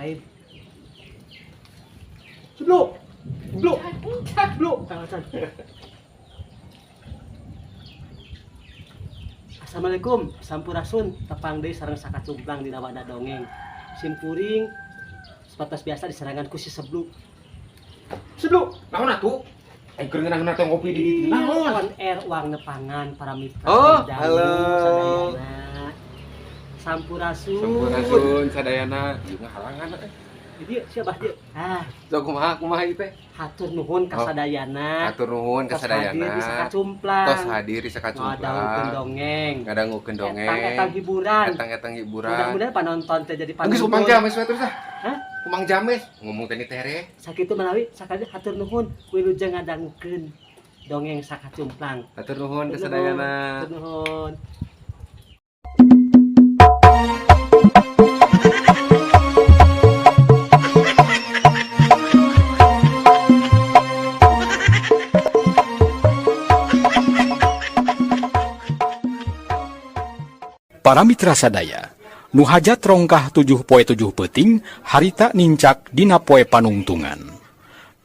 lain. Blok. Assalamualaikum, sampurasun, tepang deui sareng sakacumplang dina wadana dongeng. Simpuring sebatas biasa diseranganku si Sebluk. Sebluk, Naon atuh? Keur ngeunang-ngeunang teh ngopi di dieu. Naon? on air uang nepangan para mitra. Oh, Dangu, halo. sadayana. Sampurasun. Sampurasun sadayana juga halangan. Jadi siapa dia? Sok kumaha ieu teh? Hatur nuhun ka sadayana. Hatur nuhun ka sadayana. Tos hadir di sakacumplang. Tos hadir di sakacumplang. Ngadangukeun dongeng. Etang hiburan. Etang hiburan. Mudah-mudahan panonton teh jadi Geus panonton. umang james we terus ah. Hah? Umang james ngomong teh tere. Sakitu menawi sakali hatur nuhun wilujeng ngadangukeun dongeng sakacumplang. Hatur nuhun ka sadayana. Hatur nuhun. Para mitra sadaya, nu hajat rongkah 7 poe 7 peuting harita nincak dina poe panungtungan.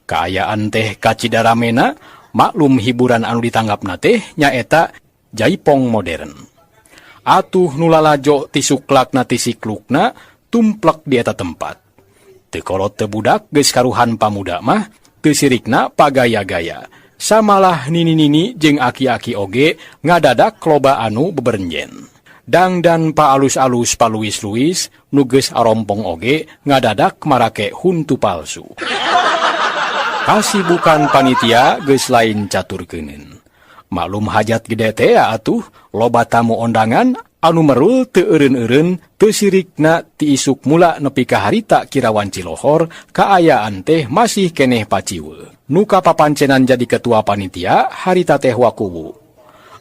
Kaayaan teh kacidaramena maklum hiburan anu ditanggapna teh nyaeta jaipong modern. Atuh nu lalajo ti suklakna ti siklukna tumplek di eta tempat. Teu kolot teu budak geus karuhan pamuda mah teu sirikna pagaya-gaya. Samalah nini-nini jeung aki-aki oge ngadadak loba anu beberenjen. Dangdan pa alus-alus pa luis-luis, nuges arompong oge, ngadadak marake huntu palsu. Kasibukan panitia geus lain caturkeuneun. Maklum hajat gede teh atuh, loba tamu ondangan, anu merul teu eureun-eureun, teu sirikna ti isuk mula nepi ka harita Kirawan Cilohor, kaayaan teh masih keneh paciweu. Nu kapapancenan jadi ketua panitia, harita teh Wakuwu.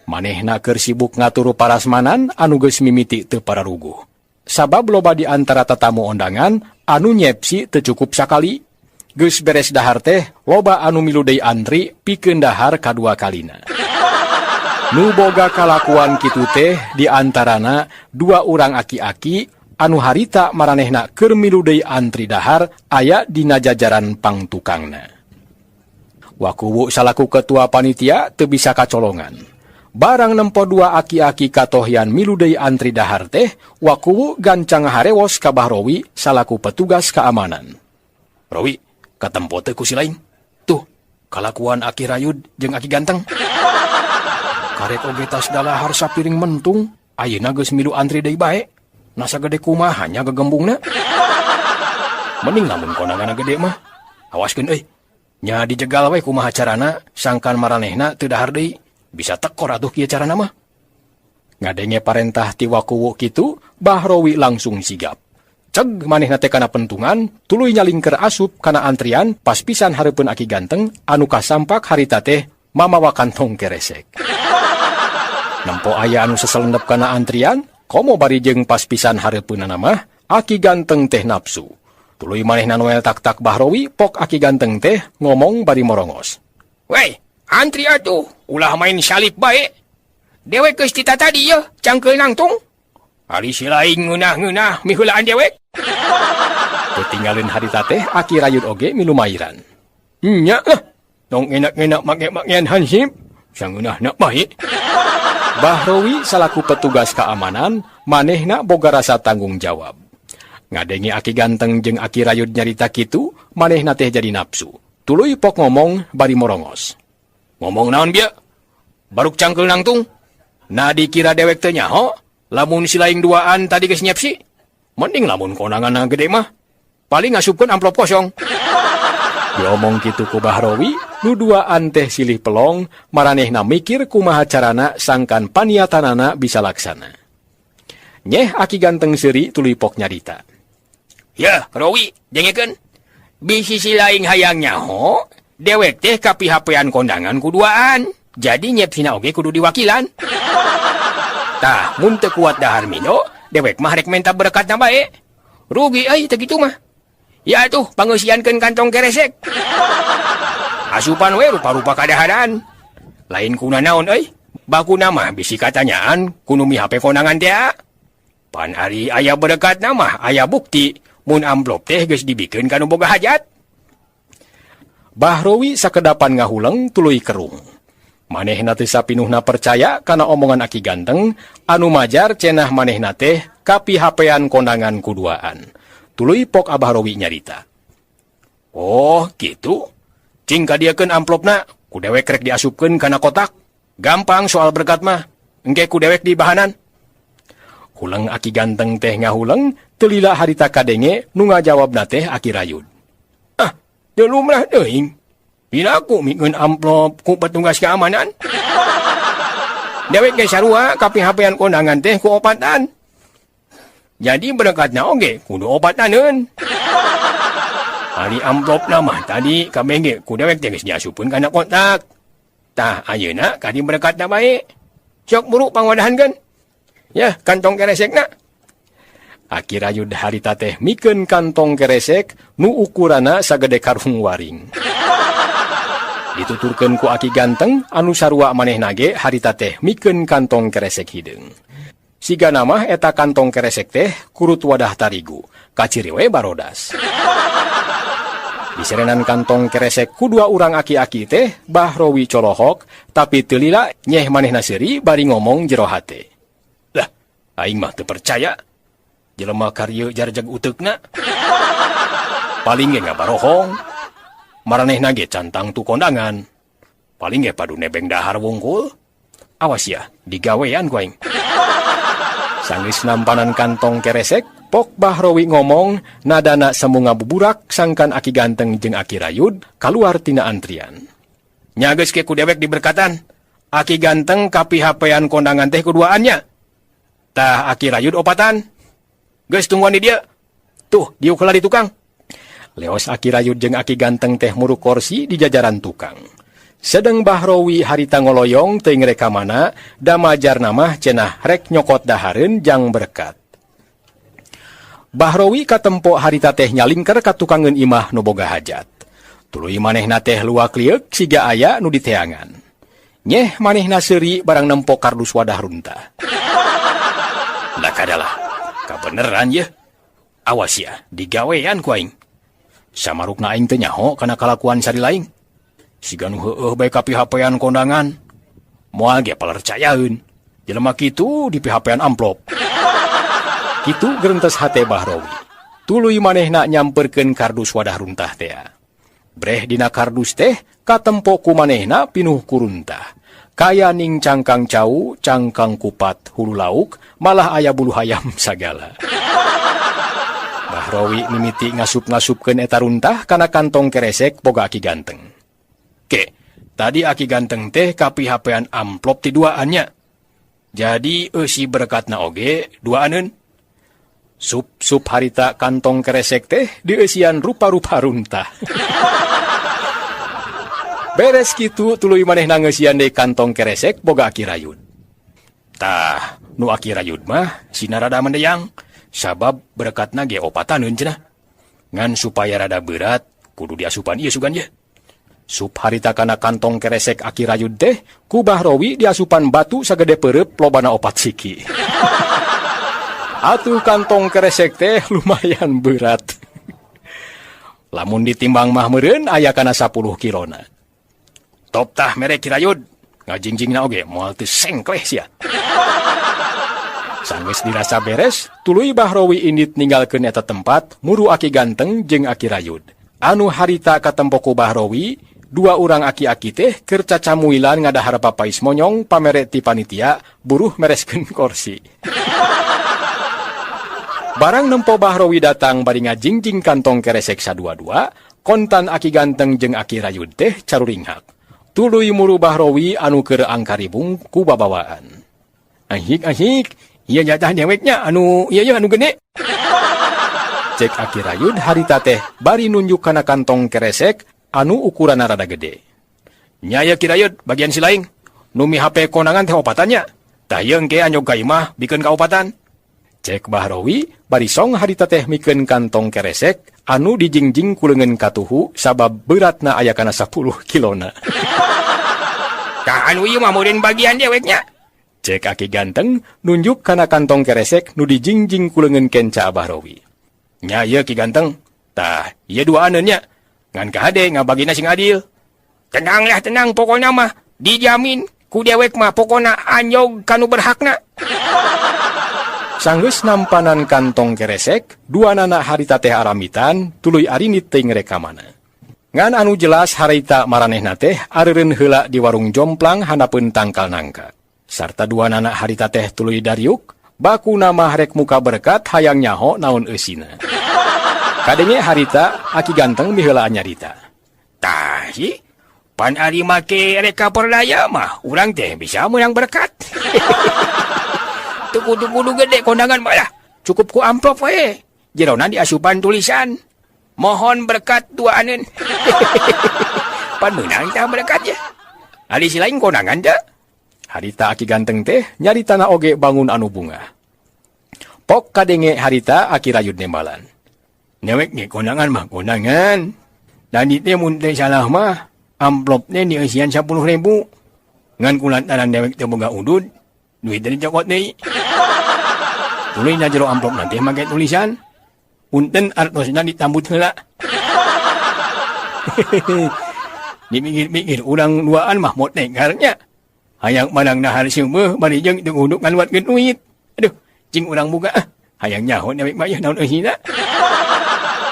Manehna keur sibuk ngatur parasmanan anu geus mimiti teu pararuguh. Sabab loba di antara tatamu ondangan anu nyepsi teu cukup sakali. Geus beres dahar teh loba anu milu deui antri pikeun dahar kadua kalina. Nu boga kalakuan kitu teh di antarana 2 urang aki-aki anu harita maranehna keur milu deui antri dahar aya dina jajaran pangtukangna. Wakuwu salaku ketua panitia teu bisa kacolongan. Barang nempo 2 aki-aki katohian milu deui antri dahar teh, Wakuwu gancang harewos ka Bahrowi salaku petugas keamanan. Rowi, katempo teh ku si lain. Tuh, kalakuan Aki Rayud jeung Aki Ganteng. Karek oge tas dalahar sapiring mentung, ayeuna geus milu antri deui bae. Nasa gede kumaha nya gegembungna. Mending lamun konanganna gede mah. Awaskeun euy. Nya dijegal we kumaha carana sangkan maranehna teu dahar deui. Bisa tekor atuh kieu carana mah. Ngadenge parentah ti Wakuwu kitu, Bahrowi langsung sigap. Ceg manehna teh kana pentungan, tuluy nyalingker asup kana antrian pas pisan hareupeun Aki Ganteng anu kasampak harita teh mamawa kantong keresek. Nempo aya anu seselendep kana antrian, komo bari jeung pas pisan hareupeunana mah Aki Ganteng teh nafsu. Tuluy manehna noel tak-tak Bahrowi pok Aki Ganteng teh ngomong bari morongos. Weh, antri atuh, ulah main salip bae. Dewek geus tita tadi ya, cangkeul nangtung. Ari si lain ngeunah-ngeunah miheulaan dewek. Ketinggalin harita teh Aki Rayud oge milu mairan. Nya lah, dong enak-enak make-makean hansip, sangeunahna bae. Bahrowi salaku petugas keamanan, manehna boga rasa tanggung jawab. Ngadenge Aki Ganteng jeung Aki Rayud nyarita kitu, manehna teh jadi nafsu. Tuluy pok ngomong bari morongos. Ngomong naon bieu? Baruk cangkeul nangtung. Nah dikira dewek teh nyaho, lamun si laing duaan tadi geus nyepsi. Mending lamun konanganna gede mah. Paling ngasupkeun amplop kosong. Diomong kitu ku Bahrowi, nu duaan teh silih pelong, maranehna mikir kumaha carana sangkan paniatanana bisa laksana. Nyeh Aki Ganteng seuri tuluy pok nyarita. Ya, Rowi, dengekeun. Bisi si laing hayang nyaho, dewek teh kapihapean kondangan kuduaan. Jadi nyepsina oge kudu diwakilan. Tah, mun teu kuat dahar mino, dewek mah rek menta berkatna bae. Rugi euy teh kitu mah. Ya tuh, pangeusiankeun kantong keresek. Asupan we rupa-rupa kadaharan. Lain kuna naon euy? Bakuna mah bisi katanyaan kudu mihape kondangan teh. Pan ari aya berkatna mah aya bukti Mun amplop teh geus dibikeun ka nu boga hajat. Bahrowi sakedapan ngahuleng tuluy kerung. Manehna teu sapinuhna percaya kana omongan Aki Ganteng anu majar cenah manehna teh kapihapean kondangan kuduaan. Tuluy pok Abah Rowi nyarita. Oh, gitu. Cing kadieukeun amplopna, ku dewek rek diasupkeun kana kotak. Gampang soal berkat mah. Engke ku dewek di bahanan. Huleng Aki Ganteng teh ngahuleng, teu lila harita kadenge nu ngajawabna teh Aki Rayud. Ah, teu lumrah teuing. Bila aku mikeun amplop ku petugas keamanan. Dewek ge sarua kapihapean kondangan teh ku opatan. Jadi berekatna oge kudu opataneun. Ari amplopna mah tadi kabeh ku dewek teh geus diasupkeun kana kotak. Tah ayeuna kadi berekatna bae. Sok buru pangwadahankeun. Ya, kantong keresekna. Aki Rayud harita teh mikeun kantong keresek nu ukurana sagede karung waring. Dituturkeun ku Aki Ganteng anu sarua manehna ge harita teh mikeun kantong keresek hideung. Sigana mah eta kantong keresek teh kurut wadah tarigu, kaciri we barodas. Diserenan kantong keresek ku dua urang aki-aki teh Bahrowi colohok, tapi teu lila nyeh manehna seuri bari ngomong jero hate. Lah, aing mah teu percaya. Jelema karya jarjag uteukna. Paling ge ngabarohong. Maranehna ge cantang tu kondangan. Paling ge padu nebeng dahar wungkul. Awas ya, digawean ku aing. Sanggeus nampanan kantong keresek, pok Bahrowi ngomong, nadana semunga buburak sangkan Aki Ganteng jeung Aki Rayud kaluar tina antrian. Nya geus ke ku dewek diberkatan. Aki Ganteng kapihapean kondangan teh kuduaannya. Tah Aki Rayud opatan. Geus tungguan di dia. Tuh, diuk heula di tukang. Leos Aki Rayud jeung Aki Ganteng teh muruk kursi di jajaran tukang. Sedeng Bahrowi harita ngoloyong teuing rekamana, da majar namah cenah rek nyokot dahareun jang berkat. Bahrowi katempo harita teh nyalingker ka tukangeun imah nu boga hajat. Tuluy manehna teh luak liuk siga aya nu diteangan. Nyeh manehna seuri barang nempo kardus wadah runtah. Da kadalah, kabeneran ye. Awas ya, digawean ku aing. Samarukna aing teu nyaho kana kalakuan sari laing. Siga nu heueuh bae kapihapean kondangan. Moal ge palercayaeun. Jelema kitu di pihapean amplop. Kitu geurentes hate Bahrowi. Tuluy manehna nyamperkeun kardus wadah runtah teh. Breh dina kardus teh katempo ku manehna pinuh ku runtah. Kaya ning cangkang cau, cangkang kupat, hulu lauk, malah aya bulu hayam sagala. Bahrowi mimiti ngasup-ngasupkeun eta runtah kana kantong keresek boga Aki Ganteng. Ke, tadi Aki Ganteng teh kapihapean amplop ti duaannya. Jadi eusi berkatna oge duaaneun. Sup harita kantong keresek teh dieusian rupa-rupa runtah. Beres kitu tuluy manehna ngeusian deui kantong keresek boga Aki Rayud. Tah, nu Aki Rayud mah sina rada mendeyang, sabab berkatna ge opataneun cenah. Ngan supaya rada berat kudu diasupan ieu sugan ye. Sup harita kana kantong keresek Aki Rayud teh ku Bahrowi diasupan batu sagede peureup lobana 4 siki. Atuh kantong keresek teh lumayan berat. Lamun ditimbang mah meureun aya kana 10 kilona. Top tah mere Ki Rayud, ngajingjingna oge moal teu sengkleh sia. Sanggeus dirasa beres, tuluy Bahrowi indit ninggalkeun eta tempat muru Aki Ganteng jeung Aki Rayud. Anu harita katempo ku Bahrowi, dua urang aki-aki teh keur cacamuilan ngadahar papais monyong pamere ti panitia buruh mereskeun kursi. Barang nempo Bahrowi datang bari ngajingjing kantong keresek sadua-dua, kontan Aki Ganteng jeung Aki Rayud teh caruringhak. Tuluy muru Bahrowi anu keur angkaribung ku babawaan. Ahik, ieu jatah deweknya anu ieu anu gede. Cek Aki Rayud harita teh bari nunjuk kana kantong keresek anu ukuranna rada gede. Nya ya Ki Rayud bagian si laing. Nu mihape kondangan teh opatannya. Tah ieu engke anyog ka imah bikeun ka opatan. Cek Bahrowi bari song harita teh mikeun kantong keresek anu dijingjing ku leungeun katuhu sabab beratna aya kana 10 kilona. Tah anu ieu mah meureun bagian deweknya. Cek Aki Ganteng nunjuk kana kantong keresek nu dijingjing ku leungeun kenca Bahrowi. Nya iya Ki Ganteng. Tah, iya dua aneunya. Ngan kahade ngabagina sing adil. Tenanglah tenang pokoknya mah dijamin ku dewek mah pokona anyog kanu berhakna. Sanggeus nampanan kantong keresek, dua anak harita teh aramitan, tuluy arimit teuing rekamana. Ngan anu jelas harita maranehna teh areureun heula di warung jomplang handapeun tangkal nangka. Sarta dua anak harita teh tuluy dariuk, baku nama rek muka berkat hayang nyaho naon eusina. Kadenge harita Aki Ganteng miheulaan nyarita. Tah, pan ari make reka perdaya mah urang teh bisa menang berkat. Tuku-tuku gede kondangan mah lah. Cukup ku amplop we. Jerona diasupan tulisan. Mohon berkat dua anen. Pan menang tah berkat ya. Ali si lain kondangan dah. Harita Aki Ganteng teh nyaritana oge bangun anu bunga. Pok kadenge harita Aki rayud nembalan. Newek ni kondangan mah kondangan. Dan itu mun teh salah mah amplopnya ni eusian 10.000. Ngan kulantaran dewek teh boga udud, duit dari cokot deui. Tuluy na jero amplop nanti make tulisan. Punten artosna ditambut heula. Dipikir-pikir urang duaan mah mot negarnya. Hayang manang nahar seueuh bari jeung teu uduk ngaluatkeun duit. Aduh, cing urang boga hayang nyaho dewek mah naon eusina.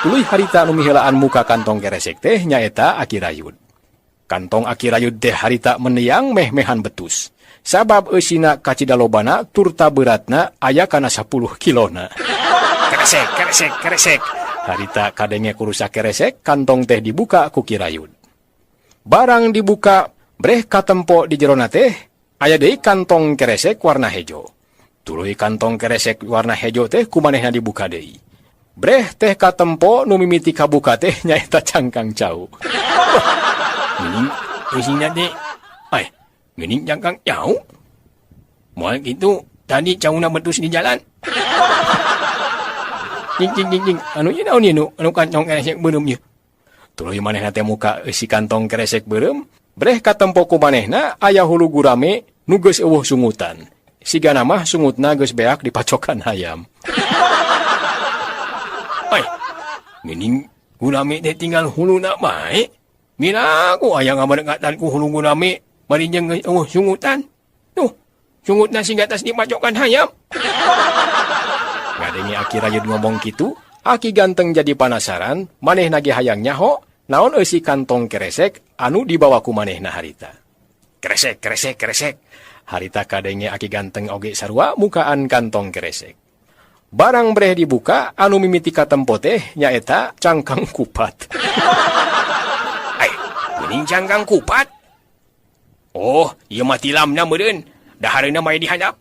Tuluy harita anu miheulaan muka kantong keresek teh nyaeta Aki Rayud. Kantong Aki Rayud teh harita meneyang meh-mehan betus. Sabab eusina kacidalobana turta beratna aya kana 10 kilona. Keresek. Harita kadenge kurusa keresek, kantong teh dibuka ku Ki Rayud. Barang dibuka, breh katempo di jerona teh, aya deui kantong keresek warna hejo. Tuluy kantong keresek warna hejo teh kumanehna dibuka deui. Breh teh katempo nu mimiti kabuka teh nyaeta cangkang cau. Geuning eusina teh. Geuning cangkang cau. Moal kitu tadi cauna betus di jalan. Jing. Anu ieu naon ieu anu kantong keresek beureum ieu. Tuluy manehna teh muka eusi kantong keresek beureum, breh katempo ku manehna aya hulu gurame nu geus eueuh sungutan. Sigana mah sungutna geus beak dipacokan hayam. Geuning gurame teh tinggal huluna bae. Mira aku aya ngabaregatan ku hulu gurame bari jeung geus eueuh sungutan. Tuh, sungutna singga tas dipacokan hayam. Ngadenge Aki Rayud ngomong kitu, Aki Ganteng jadi penasaran, manehna ge hayang nyaho, naon eusi kantong keresek anu dibawa ku manehna harita. Keresek. Harita kadenge Aki Ganteng oge sarua mukaan kantong keresek. Barang breh dibuka, anu mimiti katempo teh nyaeta cangkang kupat. Geuning cangkang kupat. Oh, ieu mah tilamna meureun. Dahareuna mah dihandap.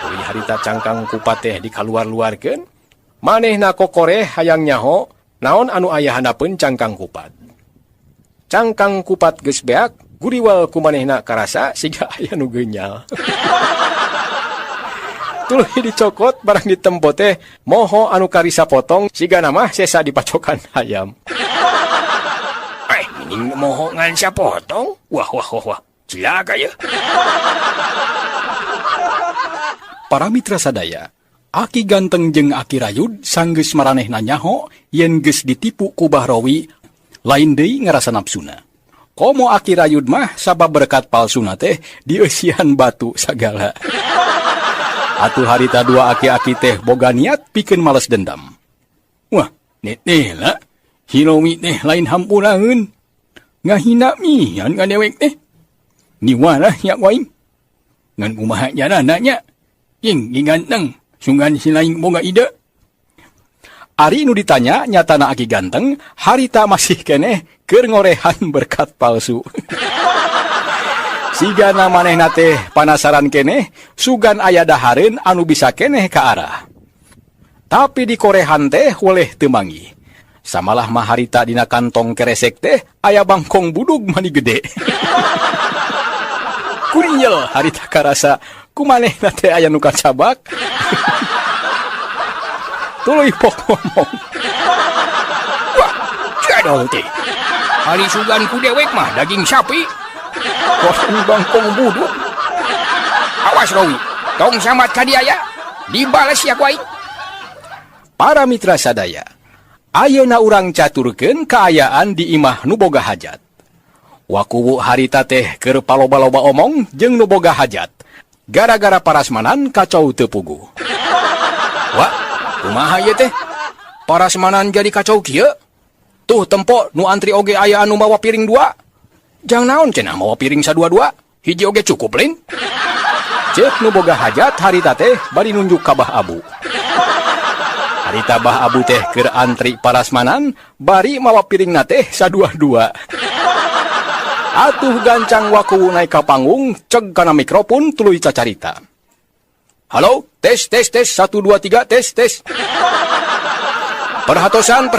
Tuluy harita cangkang kupat teh dikaluar-luarkeun, manehna kokore hayang nyaho naon anu aya handapeun cangkang kupat. Cangkang kupat geus beak, guriwal ku manehna karasa siga aya nu geunjal. Tuluy dicokot barang ditempo teh moho anu karisa potong sigana mah sesa dipacokan hayam. Geuning moho ngan sapotong. Wah. Cilaka ya. Para mitra sadaya, Aki Ganteng jeung Aki Rayud sanggeus maranehna nyaho yen geus ditipu ku Bahrowi, lain deui ngarasa napsuna. Komo Aki Rayud mah sabab berkat palsuna teh dieusian batu sagala. Atuh harita dua aki-aki teh boga niat pikeun males dendam. Wah, netela, Hiromi teh lain hampuraeun. Ngahina mian ka dewek teh. Niwarah nya waing. Ngan kumaha jarana nya? Ing Ganteng, sunggan si lain boga ide. Ari nu ditanya nyatana Aki Ganteng, harita masih keneh keur ngorehan berkat palsu. Sigana manehna teh panasaran keneh, sugan aya dahareun anu bisa keneh ka arah. Tapi di korehan teh weleh teu manggih. Samalah mah harita dina kantong keresek teh aya bangkong budug mani gede. Kurinyel harita karasa kumanehna teh aya nu kacabak. Tuluy pok ngomong. Wah, jadol teh. Hari sugan ku dewek mah daging sapi. Kosan bangkong budug. Awas Rowi, tong samat ka dia ya. Dibales ya ku aing. Para mitra sadaya, ayeuna urang caturkeun kaayaan di imah nu boga hajat. Wakuwu harita teh keur paloba-loba omong jeung nu boga hajat. Gara-gara parasmanan kacau teu puguh. Wah, kumaha ieu teh? Parasmanan jadi kacau kieu? Tuh tempo nu antri oge aya anu mawa piring 2. Jang naon cenah mawa piring sadua-dua? Hiji oge cukup lain. Cek nu boga hajat harita teh bari nunjuk ka Bah Abu. Harita Bah Abu teh keur antri parasmanan bari mawa piringna teh sadua-dua. Atuh gancang wakuwu naik ka panggung ceg kana mikrofon tuluy cacarita. Halo, tes 1 2 3 tes. Perhatosan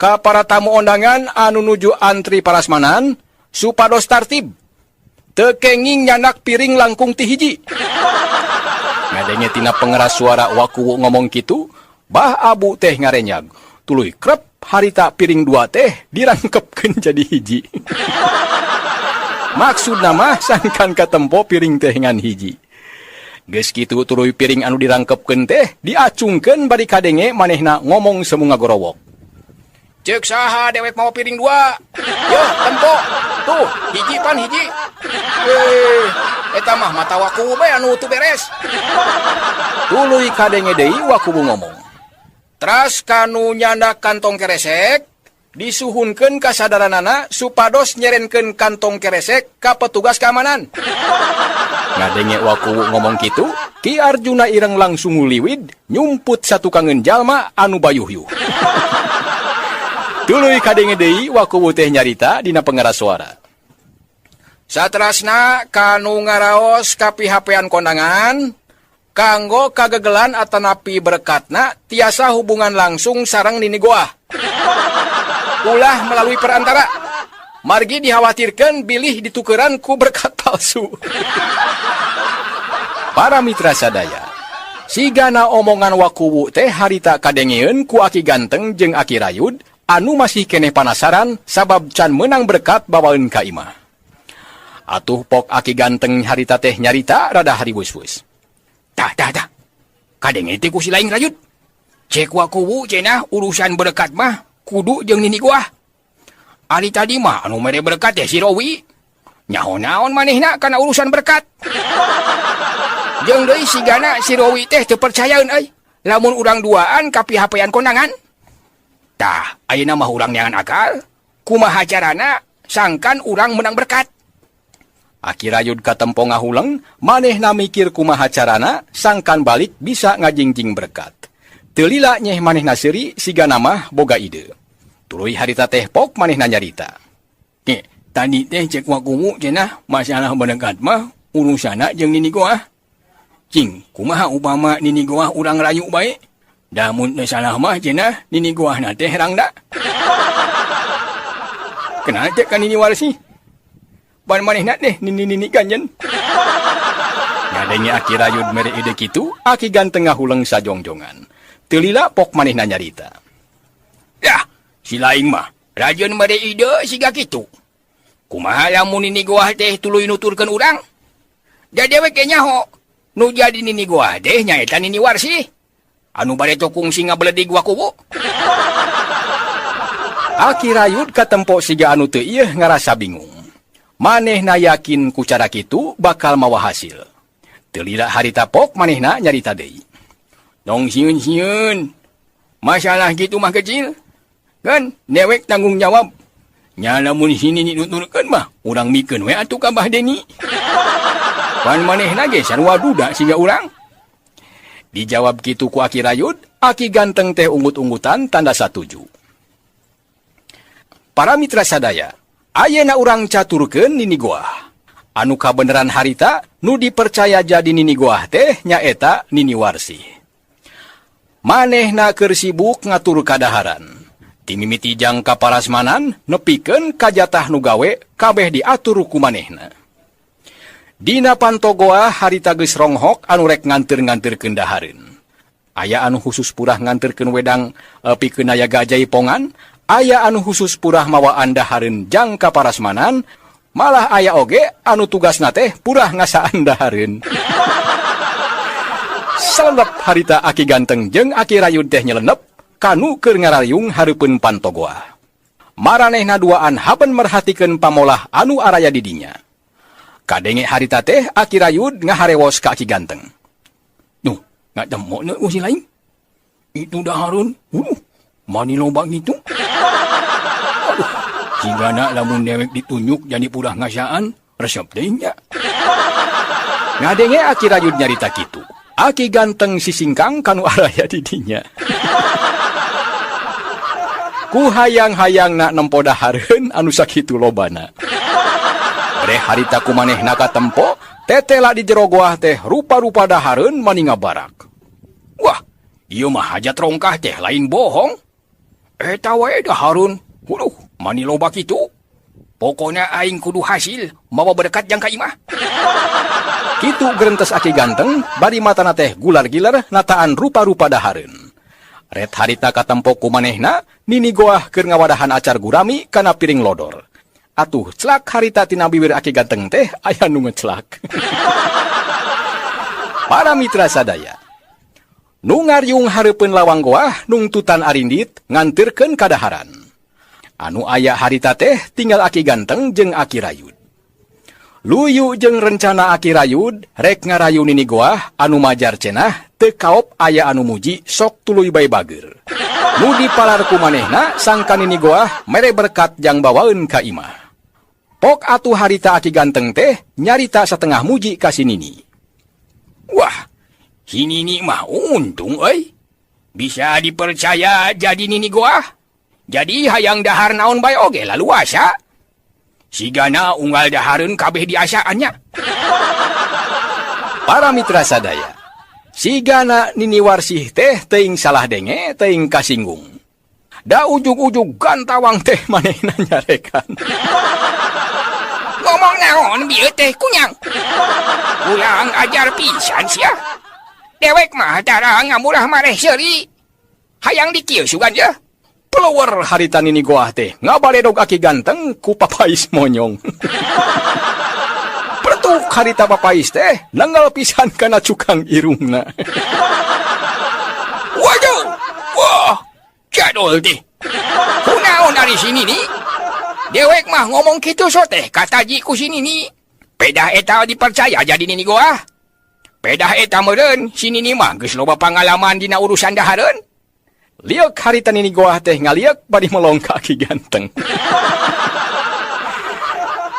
ka para tamu undangan anu nuju antri parasmanan supados tartib. Teu kenging nyanak piring langkung ti hiji. Ngadenge tina pengeras suara wakuwu ngomong kitu, Bah Abu teh ngarenyag. Tuluy krep harita piring 2 teh dirangkepkeun jadi hiji. Maksudna mah sangkan katempo piring teh ngan hiji. Geus kitu tuluy piring anu dirangkepkeun teh diacungkeun bari kadenge manehna ngomong semu ngagorowok. Ceuk saha dewek mau piring 2? Yo, tempo. Tuh, hiji pan hiji. Eta mah mata wakuwu bae anu teu beres. Tuluy kadenge deui wakuwu ngomong. Tras kanu nyandak kantong keresek, disuhunkeun kasadaranana supados nyerenkeun kantong keresek ka petugas keamanan. Ngadenge wakuwu ngomong kitu, Ki Arjuna ireng langsung nguliwid nyumput satu kangen jalma anu bayuh-yuh. Tuluy kadenge deui wakuwu teh nyarita dina pengeras suara. Saterasna kanu ngaraos kapihapean kondangan kanggo kagegelan atanapi berkatna tiasa hubungan langsung sareng nini goah. Ulah melalui perantara. Margi dikhawatirkeun bilih ditukeran ku berkat palsu. Para mitra sadaya, sigana omongan wakuwu teh harita kadengeun ku Aki Ganteng jeung Aki Rayud anu masih keneh panasaran sabab can menang berkat bawaeun ka imah. Atuh pok Aki Ganteng harita teh nyarita rada hariwus-wus. Tah. Kadenge teh ku si laing Rayud. Cek wakuwu cenah urusan berkat mah kudu jeung nini goah. Ari tadi mah anu mere berkat teh si Rowi. Nyaho naon manehna kana urusan berkat. Jeung deui sigana si Rowi teh teu percayaeun euy. Lamun urang duaan kapihapean kondangan. Tah, ayeuna mah urang neangan akal. Kumaha carana sangkan urang menang berkat. Aki Rayud katempo ngahuleng, manehna mikir kumaha carana sangkan balik bisa ngajingjing berkat. Teu lila nyeh manehna seuri sigana mah boga ide. Tuluy harita teh pok manehna nyarita. Tadi teh cek wakuwu cenah masalah berkat mah urusana jeung nini goah. Cing, kumaha upama nini goah urang rayu bae? Da mun teu salah mah cenah nini goahna teh rangda. Kenal cek ka nini Warsi? Ban manehna teh nini ganjen. Ngadenge Aki Rayud mere ide kitu, Aki Ganteng ngahuleng sajongjongan. Teu lila pok manehna nyarita. Yah, si laing mah rajeun mere ide siga kitu. Kumaha lamun nini goah teh tuluy nuturkeun urang? Da dewek ge nyaho. Nu jadi nini goah teh nyaeta nini Warsi. Anu bade tokung singa beledig wakuwu. Aki Rayud katempo siga anu teu ieu ngarasa bingung. Manehna yakin ku cara kitu bakal mawa hasil. Teu lila harita pok manehna nyarita deui. Dong sieun. Masalah kitu mah kecil. Kan dewek tanggung jawab. Nya lamun sini nuturkeun mah urang mikeun we atuh ka Mbah Deni. Pan manehna ge sarua duda siga urang. Dijawab kitu ku Aki Rayud, Aki Ganteng teh unggut-unggutan tanda satuju. Para mitra sadaya, ayeuna urang caturkeun nini goah. Anu kabeneran harita nu dipercaya jadi nini goah teh nyaeta nini Warsi. Manehna keur sibuk ngatur kadaharan. Ti mimiti jang kaparasmanan nepikeun kajatah nu gawe kabeh diatur ku manehna. Dina pantogoa harita geus ronghok anu rek nganteur-nganteurkeun dahareun. Aya anu khusus purah nganteurkeun wedang pikeun aya gajaipongan, aya anu khusus purah mawaan dahareun jang kaparasmanan, malah aya oge anu tugasna teh purah ngasaan dahareun. Salenep harita Aki Ganteng jeung Aki Rayud teh nyelenep kanu keur ngarayung hareupeun pantogoah. Maranehna duaan haben merhatikeun pamolah anu araya di dinya. Kadenge harita teh Aki Rayud ngaharewos ka Aki Ganteng. Nuh, ngademokna usi lain. Itu dahareun. Mani loba gitu. Aduh, sigana lamun dewek ditunjuk jadi pudah ngasaan, resep deui nya. Ngadenge Aki Rayud nyarita kitu. Aki Ganteng sisingkang kanu araya di dinya. Ku hayang-hayangna nempo dahareun anu sakitu lobana. Bare harita kumanehna katempo, tetela di jero goah teh rupa-rupa dahareun mani ngabarak. Wah, ieu mah hajat rongkah teh lain bohong. Eta wae dahareun. Mani loba kitu. Pokona aing kudu hasil mawa berkat jang ka imah. Kitu gerentes Aki Ganteng, bari matana teh gular-gilar nataan rupa-rupa dahareun. Ret harita katempo kumanehna, nini goah keur ngawadahan acar gurami kana piring lodor. Atuh, celak harita tina bibir Aki Ganteng teh aya nu ngecelak. Para mitra sadaya, nu ngaryung hareupeun lawang goah nungtutan arindit ngantirkeun kadaharan. Anu aya harita teh tinggal Aki Ganteng jeung Aki Rayud. Luyu jeung rencana Aki Rayud rek ngarayu nini goah anu majar cenah teu kaop aya anu muji sok tuluy bae bageur. Nu dipalar kumanehna sangka nini goah mere berkat jang bawaeun ka imah. Pok atuh harita Aki Ganteng teh nyarita satengah muji ka si Nini. Wah, si Nini mah untung euy. Bisa dipercaya jadi nini goah. Jadi hayang dahar naon bae oge laluasa. Sigana unggal dahareun kabeh diasaannya. Para mitra sadaya, sigana Nini Warsih teh teuing salah denge, teuing kasinggung. Da ujug-ujug gantawang teh manehna nyarekan. Ngomong naon bieu teh kunyang. Ulang ajar pisan sia. Dewek mah tara ngamurah mareh seuri. Hayang dikieu sugan ya. Peluwer harita nini goah teh ngabaledog Aki Ganteng ku papais monyong. Pertuk harita papais teh nanggal pisan kana cukang irungna. Waduh, wah, jadol teh. Kunaon ari sini ni? Dewek mah ngomong kitu so teh kataji ku sini ni. Pedah eta dipercaya jadi nini goah. Pedah eta meureun sini ni mah geus loba pangalaman dina urusan dahareun. Liuk harita nini goah teh ngaliuk bari melong ka Aki Ganteng.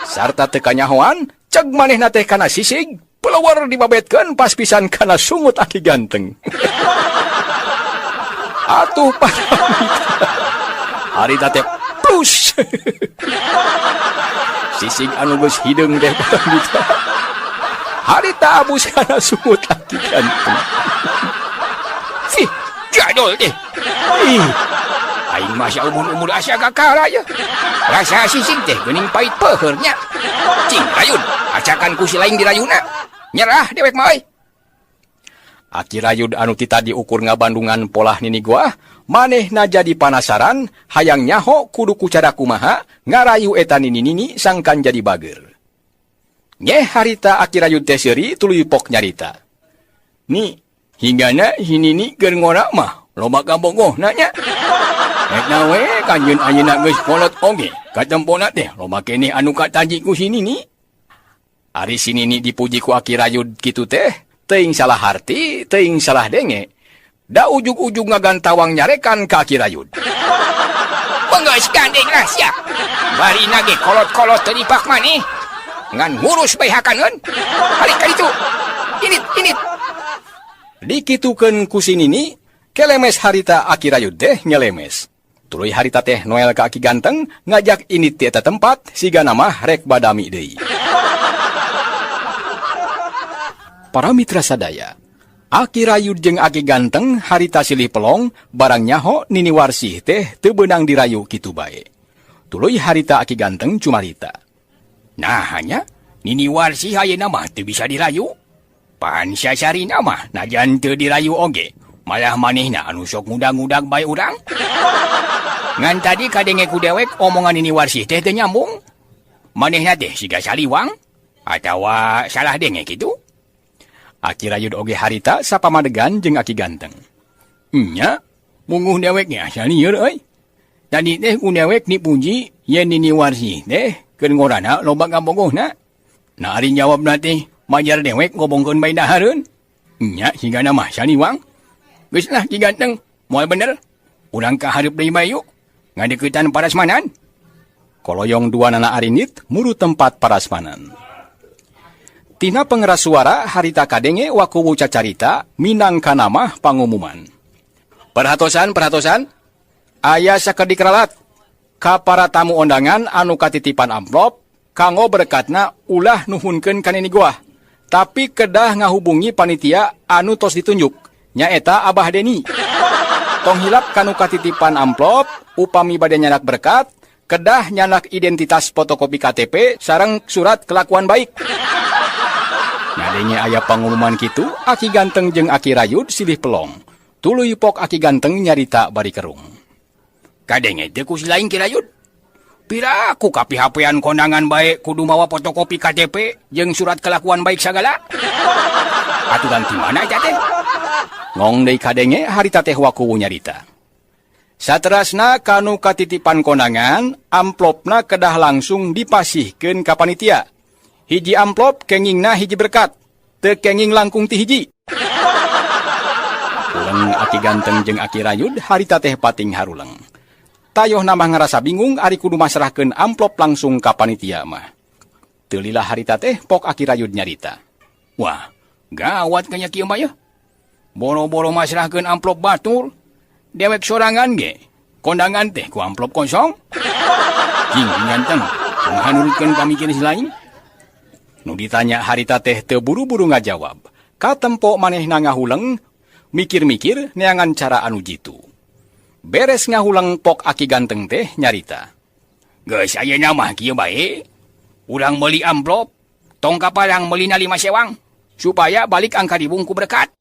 Sarta teu kanyahoan, ceg manehna teh kana sisig, peluwer dibabetkeun pas pisan kana sungut Aki Ganteng. Atuh para mitra. Harita teh plus. Sisig anu geus hideung teh para mitra. Harita abus kana sungut Aki Ganteng. Fih, jadol teh. Ih, aing masya umur asa kakara ya. Rasa sising teh geuning pait peuheurnya. Cing Rayud, acakan ku si lain dirayuna. Nyerah dewek mah euy. Aki Rayud anu tita diukur ngabandungan polah nini goah, manehna jadi panasaran, hayang nyaho kudu kucara kumaha ngarayu eta nini sangkan jadi bageur. Nyeh harita Aki Rayud teh seuri tuluy pok nyarita. Ni, hinggana hinini keur ngora mah loba gabogoh nanya. Eta we kanjeun ayeuna geus kolot oge. Katempona teh loba keneh anu kataji ku si Nini. Ari si Nini dipuji ku Aki Rayud kitu teh, teuing salah harti, teuing salah denge. Da ujug-ujug ngagantawang nyarekan ka Aki Rayud. Penggeus gandeng rahasia. Bari nage kolot-kolot teu dipak maneh. Ngan ngurus bae hakaneun. Hari ka ditu. Init. Dikitukeun ku si Nini, kelemes harita Aki Rayud teh nyelemes. Tuluy harita teh noel ka Aki Ganteng ngajak init ti eta tempat sigana mah rek badami deui. Para mitra sadaya, Aki Rayud jeung Aki Ganteng harita silih pelong barang nyaho Nini Warsih teh teu beunang dirayu kitu bae. Tuluy harita Aki Ganteng cumarita. Nah hanya Nini Warsih ayeuna mah teu bisa dirayu. Pan sasarina mah najan teu dirayu oge. Malah manehna anu sok ngudag-ngudag bae urang. Ngan tadi kadenge ku dewek omongan Nini Warsih teh teu nyambung. Manehna teh siga saliwang atawa salah denge kitu. Aki Rayud oge harita sapamadegan jeung Aki Ganteng. Nya, munguh deweknya asal lieur euy. Tadi teh ku dewek dipuji yen nini warsi teh keun ngorana loba ngabogohna. Na ari jawabna teh majar dewek ngobongkeun bae dahareun. Nya sigana mah saliwang. Geus lah Ki Ganteng, moal bener. Urang ka hareup deui bae yuk. Ngadeuketan parasmanan. Koloyong duanana arinit muru tempat parasmanan. Tina pengeras suara harita kadenge wakuwu cacarita minangkana mah pangumuman. Perhatosan. Aya sakedik ralat. Ka para tamu undangan anu katitipan amplop, kanggo berkatna ulah nuhunkeun ka ninigoah. Tapi kedah ngahubungi panitia anu tos ditunjuk. Nyaeta Abah Deni. Tong hilap kanu katitipan amplop, upami bade nyanak berkat, kedah nyanak identitas fotokopi KTP sareng surat kelakuan baik. Ngadenge aya pangumuman kitu, Aki Ganteng jeung Aki Rayud silih pelong. Tuluy pok Aki Ganteng nyarita bari kerung. Kadenge teu ku silaing Ki Rayud. Pira ku kapihapean kondangan bae kudu mawa fotokopi KTP jeung surat kelakuan baik sagala. Aturan ti mana eta teh? Ngong deui kadenge harita teh wakuwu nyarita. Saterasna kanu katitipan kondangan, amplopna kedah langsung dipasihkeun ka panitia. Hiji amplop kengingna hiji berkat, teu kenging langkung ti hiji. Uleng Aki Ganteng jeung Aki Rayud harita teh pating haruleng. Tayoh namah ngarasa bingung ari kudu masrahkeun amplop langsung ka panitia mah. Teu lila harita teh pok Aki Rayud nyarita. Wah, gawat kanya kieu mah yeuh. Boro-boro masrahkeun amplop batur, dewek sorangan ge. Kondangan teh ku amplop kosong. Jing Ganteng, kumaha nurutkeun pamikir lain? Nu ditanya harita teh teu buru-buru ngajawab. Katempo manehna ngahuleng, mikir-mikir neangan cara anu jitu. Beres ngahuleng pok Aki Ganteng teh nyarita. Geus ayeuna mah kieu bae. Urang meuli amplop, tong kaparang meulina 5 sewang supaya balik angka dibungku berkat.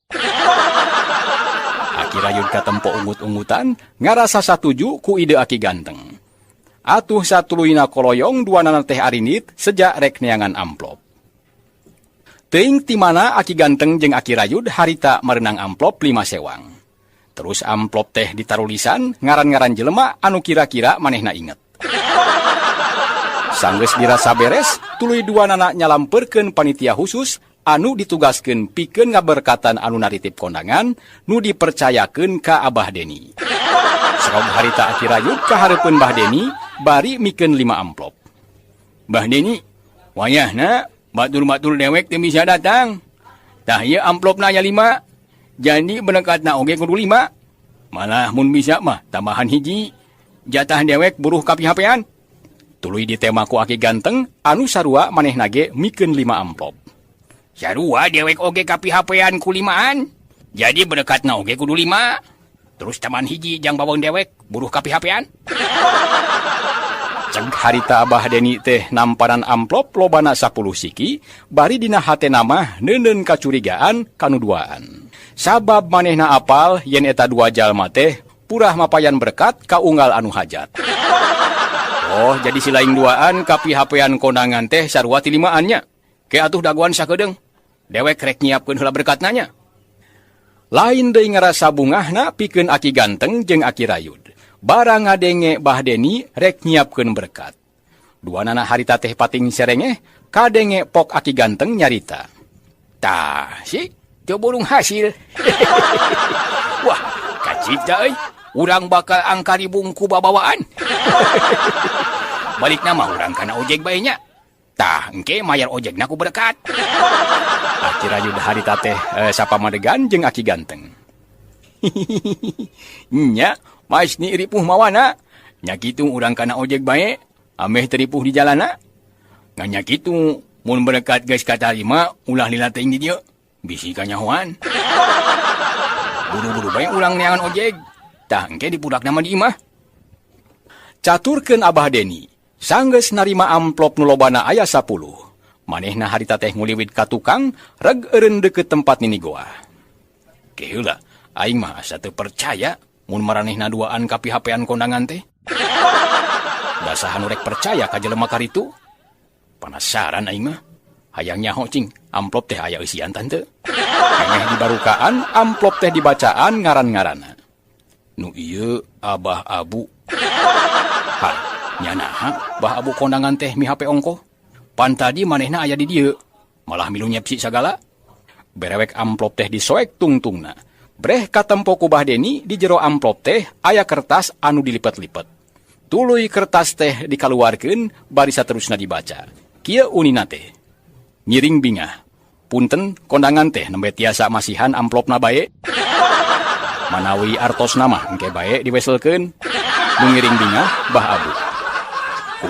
Aki Rayud katempo ungut-ungutan ngarasa satuju ku ide Aki Ganteng. Atuh satuluyna koloyong duanana teh arinit sejak rek neangan amplop. Teuing ti mana Aki Ganteng jeung Aki Rayud harita merenang amplop 5 sewang. Terus amplop teh ditarulisan ngaran-ngaran jelema anu kira-kira manehna inget. Sanggeus dirasa beres, tuluy duanana nyalampeurkeun panitia khusus anu ditugaskeun pikeun ngaberkatan anu naritip kondangan nu dipercayakeun ka Abah Deni. Sareng harita Aki Rayud ka hareupeun Mbah Deni bari mikeun 5 amplop. Mbah Deni, wayahna batur-batur dewek teu bisa datang. Tah ieu amplopna aya 5. Jadi benekatna oge kudu 5. Malah mun bisa mah tambahan hiji. Jatah dewek buruh kapihapean. Tuluy ditema ku Aki Ganteng anu sarua manehna ge mikeun 5 amplop. Sarua dewek oge kapihapean ku 5-an. Jadi benekatna oge kudu 5. Terus tambahan hiji jang bawang dewek buruh kapihapean. Ceng harita Abah Deni teh namparan amplop lobana 10 siki, bari dina hatena mah neuneun kacurigaan kanu duaan. Sabab manehna apal yen eta 2 jalma teh purah mapayan berkat ka unggal anu hajat. Oh, jadi silaing duaan kapihapean kondangan teh sarua ti 5-annya. Ke atuh daguan sakedeung. Dewek rek nyiapkeun heula berkatna nya. Lain deui ngarasa bungahna pikeun Aki Ganteng jeung Aki Rayud. Barang ngadenge Bah Deni rek nyiapkeun berkat. Duanana harita teh pating serengeh, kadenge pok Aki Ganteng nyarita. Tah, si, teu burung hasil. Wah, kacita euy, urang bakal angka dibungku babawaan. Balik nama urang kana ojek bae nya. Tah, engke mayar ojekna ku berkat. Aki Rayud harita teh sapamadegan jeung Aki Ganteng. Nya, mas ni ripuh mawana. Nya kitu urang kana ojek bae, ameh teripuh di jalana. Nganya kitu, mun berkat geus katarima, ulah lila teuing di dieu. Bisi kanyahoan. Buru-buru bae urang neangan ojek. Tah engke dipudak nama di imah. Caturkeun Abah Deni, sanggeus narima amplop nu lobana aya 10. Manehna harita teh nguliwit ka tukang, reg eureun deukeut tempat ninigoa. Keheula, aing mah asa teu percaya mun maranehna duaan kapihapean kondangan teh. Dasahan rek percaya ka jelema karitu. Panasaran aing mah. Hayang nyaho cing, amplop teh aya eusian tante. Kengeh dibarukaan amplop teh dibacaan ngaran-ngaranna. Nu ieu Abah Abu. Ha, nyanaha Bah Abu kondangan teh mi HP ongko. Pan tadi manehna aya di dieu. Malah milu nyepsi sagala. Berewek amplop teh disoek tungtungna. Breh katempo ku Bah Deni di jero amplop teh aya kertas anu dilipet-lipet. Tuluy kertas teh dikaluarkeun bari saterusna dibaca. Kieu unina teh. Nyiring bingah. Punten kondangan teh nembe tiasa masihan amplopna bae. Manawi artosna mah engke bae diweselkeun. Nu ngiring bingah Bah Abu.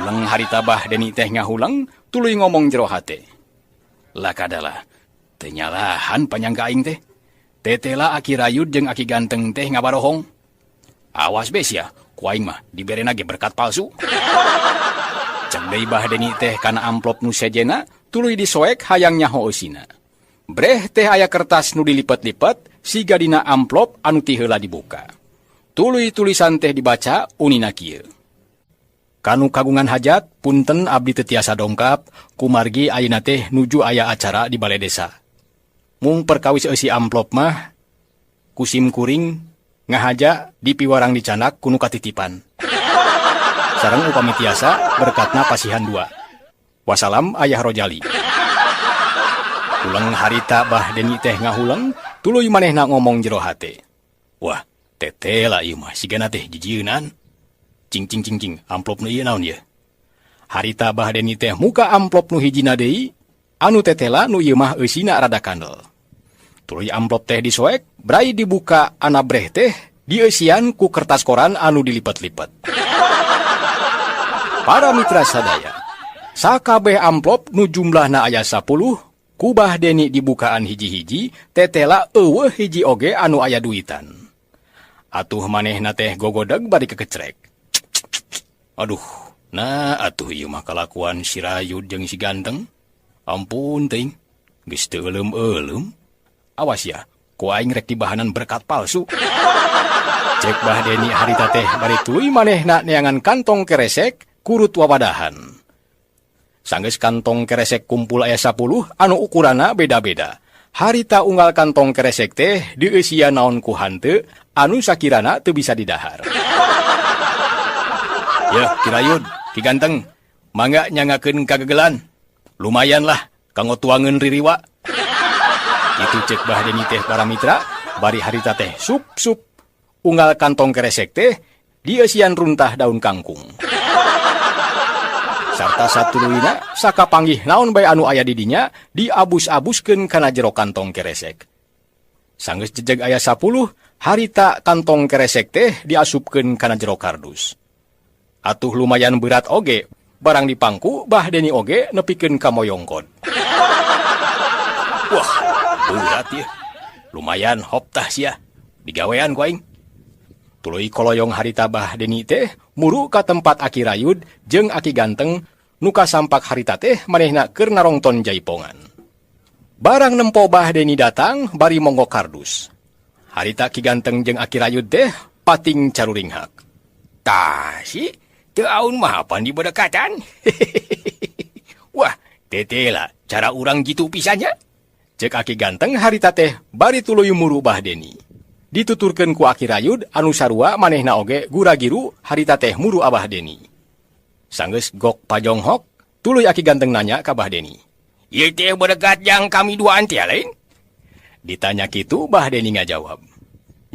Ulang harita Bah Deni teh ngahulang tuluy ngomong jero hate. Lah kadalah teu nyalahan panyangga aing teh. Tetela Aki Rayud jeung Aki Ganteng teh ngabarohong. Awas bes ya, ku aing mah diberena ge berkat palsu. Cek deui Bah Deni teh kana amplop nu sejena tuluy disoek hayang nyaho eusina. Breh teh aya kertas nu dilipet-lipet siga dina amplop anu ti heula dibuka. Tuluy tulisan teh dibaca unina kieu. Kanu kagungan hajat, punten abdi teu tiasa dongkap, kumargi ayeuna teh nuju aya acara di balai desa. Mung perkawis eusi amplop mah kusim kuring ngahaja di piwarang dicanak kunu katitipan. Sareng upami tiasa berkatna pasihan 2. Wassalam Ayah Rojali. Ulang harita Bah Deni teh ngahulang, tuluy manehna ngomong jero hate. Wah, tetela ieu mah sigana teh jijieunan. Cing, amplop nu ieu naon ye? Harita Bah Deni teh muka amplop nu hijina deui, anu tetela nu ieu mah eusina rada kandel. Tuluy amplop teh disoek, brai dibuka ana breh teh dieusian ku kertas koran anu dilipet-lipet. Para mitra sadaya, sakabeh amplop nu jumlahna aya 10, ku Bah Deni dibukaan hiji-hiji, tetela eueuh hiji oge anu aya duitan. Atuh manehna teh gogodeg bari kekecrek. Aduh, nah atuh ieu mah kalakuan si Rayud jeung si Ganteng. Ampun teuing, geus teu euleum-euleum. Awas ya, ku aing rek dibahanan berkat palsu. Cek Bah Deni harita teh bari tuluy manehna neangan kantong keresek kurut wawadahan. Sanggeus kantong keresek kumpul aya 10 anu ukuranna beda-beda. Harita unggal kantong keresek teh dieusia naon ku hanteu anu sakirana teu bisa didahar. Ya, Ki Rayud, Ki Ganteng, mangga nyangakeun kagegelan. Lumayan lah kanggo tuangeun ririwa. Itu cek Bah Deni teh para mitra, bari harita teh sup unggal kantong keresek teh dieusian runtah daun kangkung. Sarta satuluina sakapanggih naon bae anu aya di dinya diabus-abuskeun kana jero kantong keresek. Sanggeus jejeg aya 10, harita kantong keresek teh diasupkeun kana jero kardus. Atuh lumayan berat oge, barang dipangku Bah Deni oge nepikeun ka moyongkod. Wah, berat ya. Lumayan hop tah sia. Digawean ku aing. Tuluy koloyong harita Bah Deni teh muru ka tempat Aki Rayud jeung Aki Ganteng nu kasampak harita teh manehna keur narongton jaipongan. Barang nempo Bah Deni datang bari monggo kardus. Harita Ki Ganteng jeung Aki Rayud teh pating caruringhak. Tah si teu aun mah pan di berdekatan. Wah, tetela cara urang jitu pisannya. Cek Aki Ganteng harita teh bari tuluy muru Bah Deni. Dituturkeun ku Aki Rayud anu sarua manehna oge gura-giru harita teh muru Abah Deni. Sanggeus gok pajonghok, tuluy Aki Ganteng nanya ka Bah Deni. Ieu teh bedekat yang kami duaan teh lain? Ditanya kitu Bah Deni ngajawab.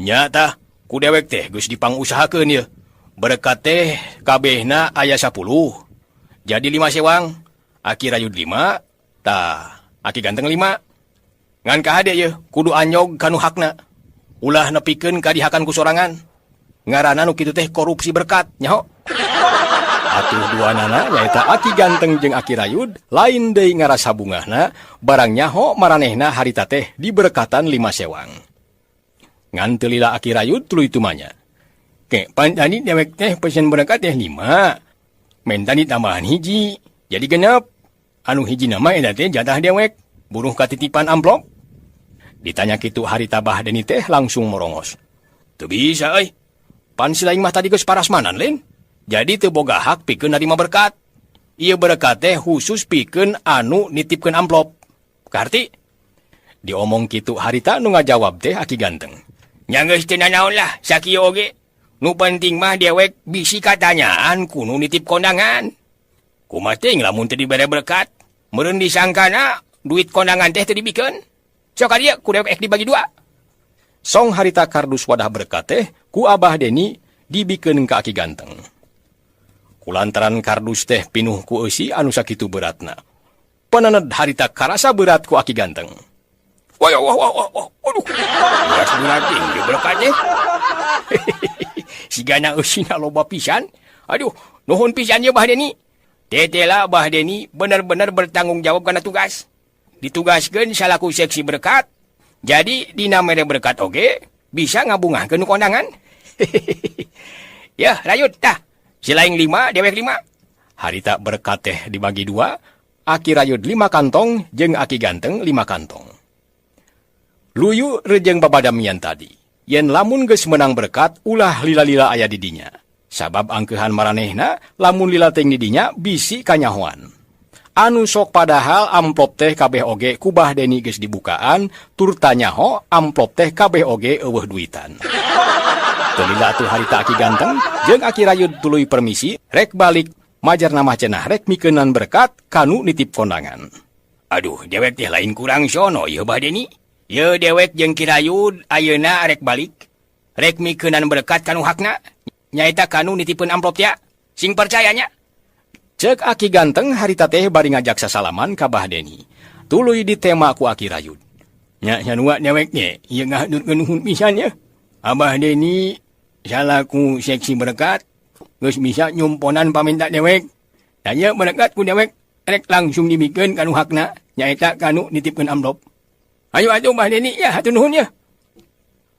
Nya tah, ku dewek teh geus dipangusahakeun ye. Bedekat teh kabehna aya 10. Jadi 5 sewang, Aki Rayud 5, tah Aki Ganteng 5. Ngan kahade ye kudu anyog kanu hakna. Ulah nepikeun kadihakan ku sorangan. Ngaranna nu kitu teh korupsi berkat, nyaho. Atuh duanana nyaeta Aki Ganteng jeung Aki Rayud lain deui ngarasa bungahna, barang nyaho maranehna harita teh diberkatan 5 sewang. Ngan teu lila Aki Rayud tuluy tumanya. Ke pan tadi dewek teh pesen berkat teh 5. Men tadi tambahan hiji, jadi 6. Anu hiji nama eta teh jatah dewek, buruh katitipan amplop. Ditanya kitu harita Bah Deni teh langsung morongos. Teu bisa euy. Pan si laing mah tadi geus parasmanan len. Jadi teu boga hak pikeun narima berkat. Ieu berkat teh khusus pikeun anu nitipkeun amplop. Karti Diomong kitu harita nu ngajawab teh Aki Ganteng. Nya geus teu nanaon lah sakieu oge. Nu penting mah dewek bisi katanyaan kuno nitip kondangan. Kumaha teuing lamun teu dibere berkat? Meureun disangkana duit kondangan teh teu dibikeun. Sok adieu ku dewek dibagi dua. Song harita kardus wadah berkat teh ku Abah Deni dibikeun ka Aki Ganteng. Kulantaran kardus teh pinuh ku eusi anu sakitu beratna. Pananed harita karasa berat ku Aki Ganteng. Wah, aduh. Berat tinggi berkat teh. Sigana eusina loba pisan. Aduh, nuhun pisan ya Bah Deni. Tetela Bah Deni bener-bener bertanggung jawab kana tugas. Ditugaskeun salaku seksi berkat. Jadi dina mere berkat oge bisa ngabungahkeun kondangan. Ya, lanjut tah. Silaing 5, dewek 5. Harita berkat teh dibagi 2, Aki Rayud 5 kantong jeung Aki Ganteng 5 kantong. Luyu rejeng babadamian tadi. Yen lamun geus menang berkat ulah lila-lila aya di dinya. Sabab angkeuhan maranehna lamun lila teng di dinya bisi kanyahoan. Anu sok padahal amplop teh kabeh oge ku Bah Deni geus dibukaan, tur tanyaho amplop teh kabeh oge eueuh duitan. Teu lila atuh harita Aki Ganteng jeung Aki Rayud tuluy permisi rek balik majar namah cenah rek mikeunan berkat kanu nitip kondangan. Aduh, dewek teh lain kurang sono ieu Bah Deni. Ye dewek jeung Ki Rayud ayeuna rek balik. Rek mikeunan berkat kanu hakna. Nyaeta kanu nitipkeun amplop teh. Sing percayanya. Cek Aki Ganteng harita teh bari ngajak sasalaman ka Bah Deni. Tuluy ditema ku Aki Rayud. Nya sanua dewek ge, ieu ngahdurkeun nuhun pisan ya. Abah Deni salaku seksi berkat geus bisa nyumponan paminta dewek. Tanya berkat ku dewek rek langsung dibikeun kanu hakna. Nyaeta kanu nitipkeun amplop. Ayo atuh Bah Deni ya, hatur nuhun ya.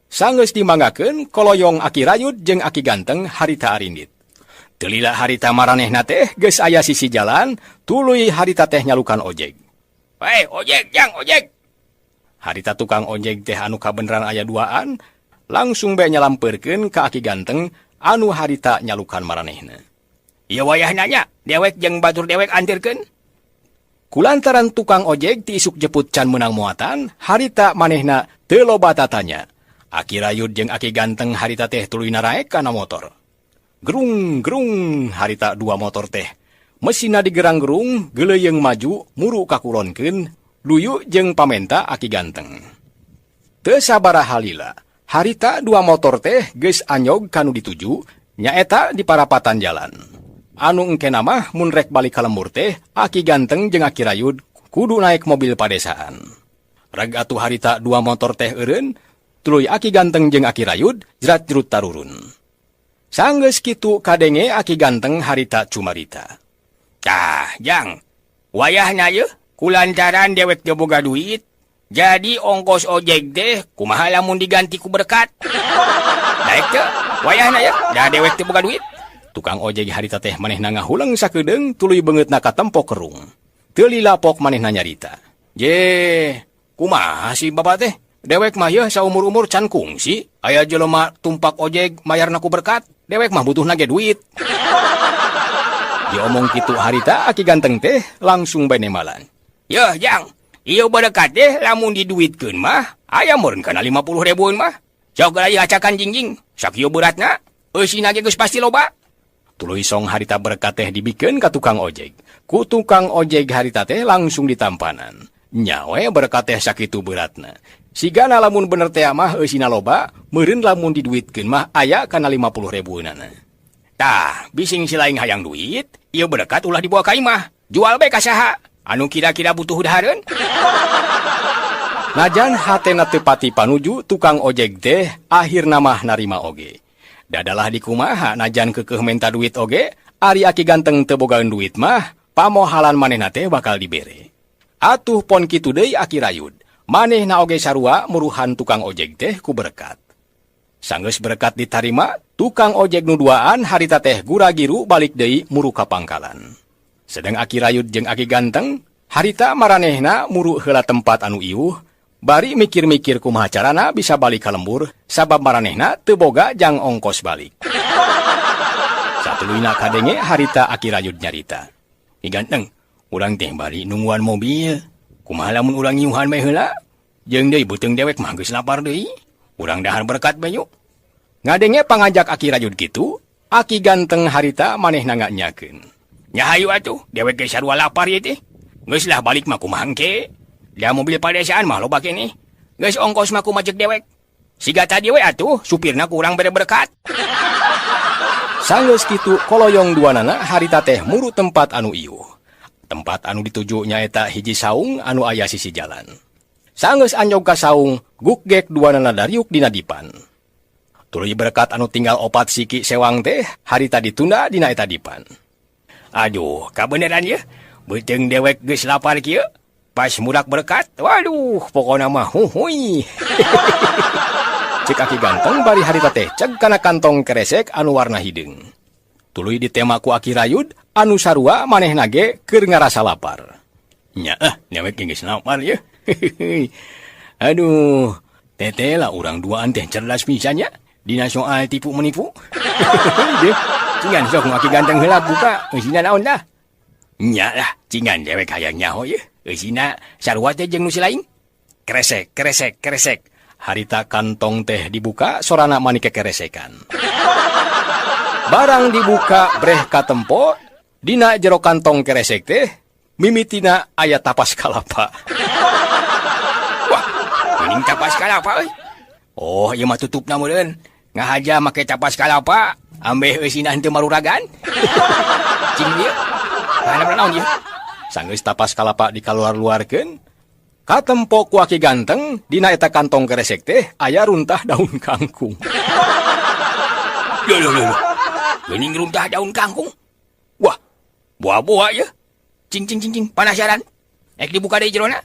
Sanggeus dimanggakeun koloyong Aki Rayud jeung Aki Ganteng harita arindit. Teu lila harita maranehna teh geus aya sisi jalan, tuluy harita teh nyalukan ojeg. Hei, ojeg, jang, ojeg. Harita tukang ojeg teh anu kabeneran aya duaan, langsung bae nyalampeurkeun ka Aki Ganteng anu harita nyalukan maranehna. Ieu wayah nanya, dewek jeung batur dewek antirkeun. Kulantaran tukang ojeg ti isuk jeput can menang muatan, harita manehna teu loba tatanya. Aki Rayud jeung Aki Ganteng harita teh tuluy naraek kana motor. Gerung, gerung, harita 2 motor teh. Mesinna digerang gerung, geuleuyeng maju, muru kakulonkeun, luyu jeung pamenta Aki Ganteng. Teu sabaraha lila, harita 2 motor teh geus anyog kanu dituju, nyaeta di parapatan jalan. Anu engkena mah mun rek balik ka lembur teh, Aki Ganteng jeung Aki Rayud kudu naek mobil padesaan. Reg atuh harita 2 motor teh eureun, tuluy Aki Ganteng jeung Aki Rayud jerat jerut tarurun. Sanggeus kitu kadenge Aki Ganteng harita cumarita. Tah, jang. Wayahna yeuh, kulantaran dewek teu boga duit, jadi ongkos ojek teh kumaha lamun diganti ku berkat. Daek teu, wayahna yeuh, da dewek teu boga duit. Tukang ojek harita teh manehna ngahuleung sakedeung tuluy beungeutna ka tempo kerung. Teu lila pok manehna nyarita. Je, kumaha sih Bapak teh? Dewek mah yeuh saumur-umur can kungsi, aya jelema tumpak ojek mayarna ku berkat. Dewek mah butuhna ge duit. Diomong kitu harita Aki Ganteng teh langsung bae nemalan. Yeuh, jang. Ieu berkat teh lamun diduitkeun mah aya meureun kana 50 ribuan mah. Sok aya acakan jingjing. Sakieu beratna, eusina ge geus pasti loba. Tuluy song harita berkat teh dibikeun ka tukang ojek. Ku tukang ojek harita teh langsung ditampanan. Nyawe berkat teh sakitu beratna. Sigana lamun bener teh mah eusina loba, meureun lamun diduitkeun mah aya kana 50 ribuanana. Tah, bising si laing hayang duit, ieu berkat ulah dibawa ka imah. Jual bae ka saha? Anu kira-kira butuh dahareun. Najan hatena teu pati panuju tukang ojek teh akhirna mah narima oge. Dadalah di kumaha najan keukeuh menta duit oge, ari Aki Ganteng teu bogaeun duit mah, pamohalan manehna teh bakal dibere. Atuh pon kitu deui Aki Rayud. Manehna oge sarua muruhan tukang ojek teh ku berkat. Sanggeus berkat ditarima, tukang ojek nu duaan harita teh gura-giru balik deui muru ka pangkalan. Sedeng Aki Rayud jeung Aki Ganteng, harita maranehna muru heula tempat anu ieuh, bari mikir-mikir kumaha carana bisa balik ka lembur, sabab maranehna teu boga jang ongkos balik. Satuluyna kadenge harita Aki Rayud nyarita. Ki Ganteng, urang teh bari nungguan mobil. Kumaha lamun urang nyuhan bae heula? Jeung deui beuteung dewek mah geus lapar deui. Urang dahar berkat banyu. Ngadenge pangajak Aki Rayud kitu, Aki ganteng harita manehna nganyakeun. Nya hayu atuh, dewek geus sarua lapar ieu teh. Geus lah balik mah kumaha engke. Da mobil padesaan mah loba keneh. Geus ongkos mah kumaha cek dewek. Siga tadi we atuh, supirna kurang bere berkat. Sanggeus kitu koloyong duanana harita teh muru tempat anu ieuh. Tempat anu dituju nyaeta hiji saung anu aya sisi jalan. Sanggeus anjog ka saung, gukgek duanana dariuk dina dipan. Tuluy berkat anu tinggal opat siki sewang teh, harita ditunda dina eta dipan. Aduh, kabeneran ya? Beuteung dewek geus lapar kieu. Pas murak berkat, waduh, pokona mah huhuy. Cik Aki ganteng bari harita teh ceg kana kantong keresek anu warna hideung. Tuluy ditema ku Aki Rayud, anu sarua manehna ge keur ngarasa lapar. Nya dewek geus lapar ya. Aduh, teteh lah urang duaan teh cerdas pisannya dina soal tipu menipu. Cingan sok Aki ganteng heula buka, eusina naon dah? Nya lah, cingan dewek hayang nyaho ye. Eusina sarua teh jeung nu si lain. Kresek, kresek, kresek. Harita kantong teh dibuka, sorana mani kekeresekan. Barang dibuka breh katempo, dina jero kantong keresek teh, mimitina aya tapas kalapa. Wah, mending tapas kalapa euy. Oh, ieu mah tutupna meureun. Ngahaja make tapas kalapa, ambeh eusina henteu maruragan. Cing ieu. Kana naon ieu? Sanggeus tapas kalapa dikaluar-luarkeun, katempo ku Aki ganteng, dina eta kantong keresek teh aya runtah daun kangkung. Loh. Geuning runtah daun kangkung. Wah, buah-buah ya. Cing, panasaran. Ek dibuka deui jerona.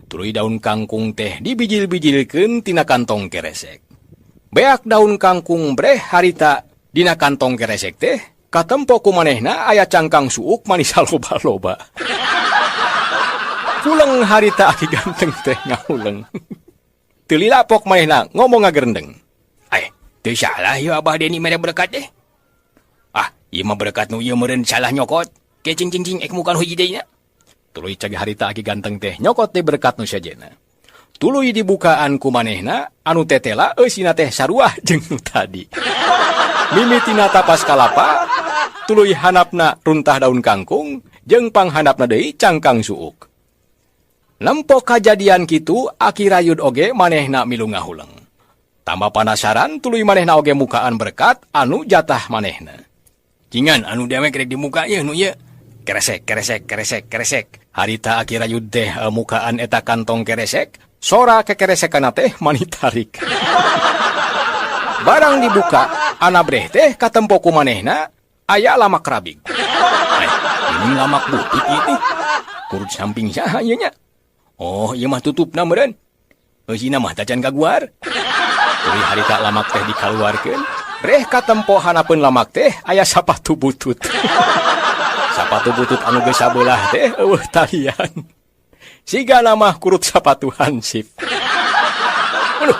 Tuluy daun kangkung teh dibijil-bijilkeun tina kantong keresek. Beak daun kangkung breh harita dina kantong keresek teh, katempo ku manehna aya cangkang suuk manis loba-loba. Puleng harita Aki ganteng teh ngauleng. Teu lilapok manehna ngomong ngagerendeng. Teu salah ieu Abah Deni mere berkat teh. Ieu mah berkat nu ieu meureun salah nyokot. Ke cing ek mukan hiji deui na. Tuluy cagi harita Aki ganteng teh nyokot teh berkat nu sajena. Tuluy dibukaan ku manehna anu tetela eusina teh sarua jeung nu tadi. Mimitina tapas kalapa, tuluy hanapna runtah daun kangkung jeung panghanapna deui cangkang suuk. Lempo kajadian kitu Aki Rayud oge manehna milu ngahuleng. Tambah panasaran tuluy manehna oge mukaan berkat anu jatah manehna. Cingan anu dewek rek di muka ieu nu ieu. Keresek. Harita Aki Rayud teh mukaan eta kantong keresek, sora kekeresekanna teh mani tarik. Barang dibuka, ana breh teh katempo ku manehna aya lamak rabig. Ini lamak butik ieu. Kurut samping saha ieu nya? Oh, ieu mah tutupna meureun. Eusina mah tacan kaguar. Tuluy harita lamak teh dikaluarkeun, breh katempo hanapeun lamak teh aya sapatu butut. Sapatu butut anu geus sabelah teh eueuh talian. Sigana mah kurut sapatu hansip. Aduh,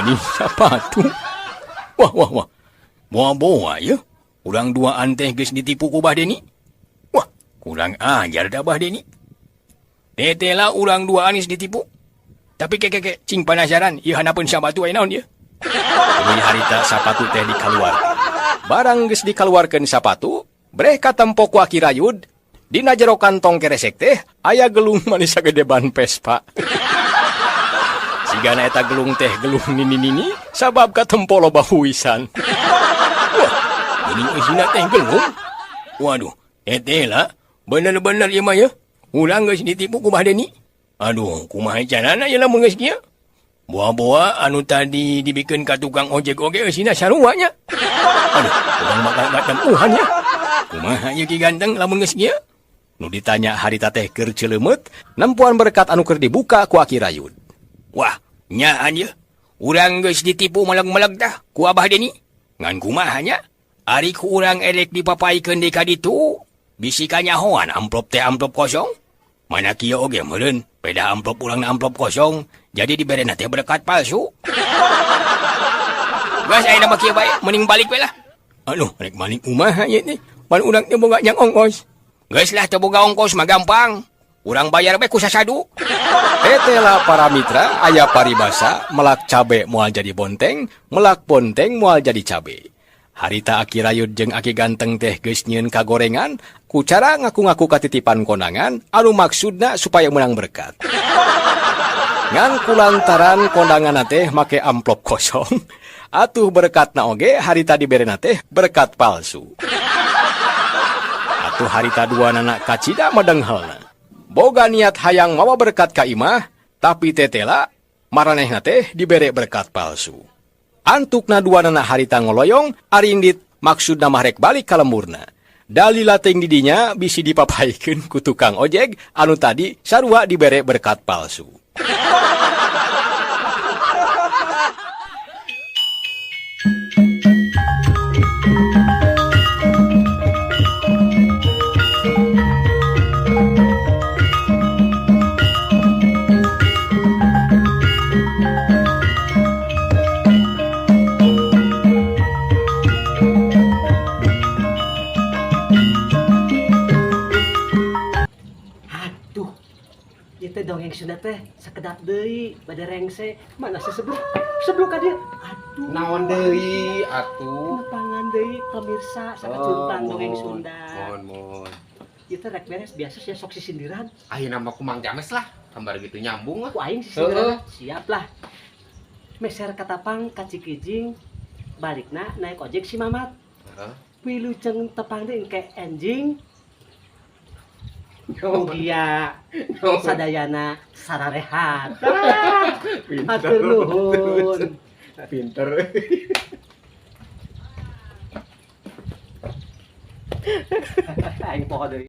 ini sapatu. Wah. Boa-boa ya. Urang duaan teh geus ditipu ku Bah Deni. Wah, kurang ajar dah Bah Deni. Tetela urang duaan geus ditipu. Tapi keke cing panasaran ieu hanapeun sapatu aya naon ieu? Tuluy harita sapatu teh dikaluarkeun. Barang geus dikaluarkeun sapatu, breh katempo ku Aki Rayud, dina jero kantong keresek teh aya gelung manis sagede ban Vespa. Sigana eta gelung teh gelung nini-nini sabab katempo loba huisan. Wah, geuning eusina teh gelung. Waduh, tetela bener-bener ieu mah ya. Urang geus ditipu ku Bah Deni. Aduh, kumaha carana ieu lamun geus kieu? Boa-boa anu tadi dibikeun ka tukang ojek oge eusina sarua nya. Aduh, urang bakal ngatempuhan ya. Kumaha ieu Ki ganteng lamun geus kieu? Nu ditanya harita teh keur ceuleumut, nempuan berkat anu keur dibuka ku Aki Rayud. Wah, nyaan ieu. Urang geus ditipu meleg-meleg dah ku Abah Deni. Ngan kumaha nya? Ari ku urang erek dipapaikeun deui ka ditu, bisi kanyahoan amplop teh amplop kosong. Mana kieu oge meureun, beda amplop urangna amplop kosong, jadi diberena teh berkat palsu. Geus aya mah kieu bae, mending balik we lah. Aduh, rek balik kumaha ieu teh? Pan urang teh boga nyang ongkos. Geus lah teu boga ongkos mah gampang. Urang bayar bae ku sasadu. Tetela para mitra aya paribasa melak cabe moal jadi bonteng, melak bonteng moal jadi cabe. Harita Aki Rayud jeung Aki Ganteng teh geus nyieun kagorengan ku cara ngaku-ngaku katitipan kondangan anu maksudna supaya menang berkat. Ngan kulantaran kondangan teh make amplop kosong, atuh berkatna oge harita diberena teh berkat palsu. Atuh harita dua anak kacida madenghelna. Boga niat hayang mawa berkat ka imah, tapi tetela maranehna teh dibere berkat palsu. Antukna dua anak harita ngoloyong, arindit maksudna mah rek balik ka lemburna. Dalila teuing didinya bisi dipapaikeun ku tukang ojek anu tadi sarua dibere berkat palsu. Aduh, ieu teh dongeng Sunda teh sakedap deui bade rengse. Mana sih sebluk ka dieu? Aduh. Naon deui atuh? Nepangan deui pemirsa sakecumplang dongeng Sunda. Mohon. Ieu teh rek beres biasa sia sok sisindiran. Ayeuna mah ku Mang James lah, gambar gitu nyambung lah. Ku aing sisindiran. Siap lah. Meser katapang ka Cikijing, balikna naik ojek si Mamat. Heeh. Wilujeng tepang deui engke enjing. Mugia sadayana sararehat. Hatur nuhun. Pinter. Aing poho deui.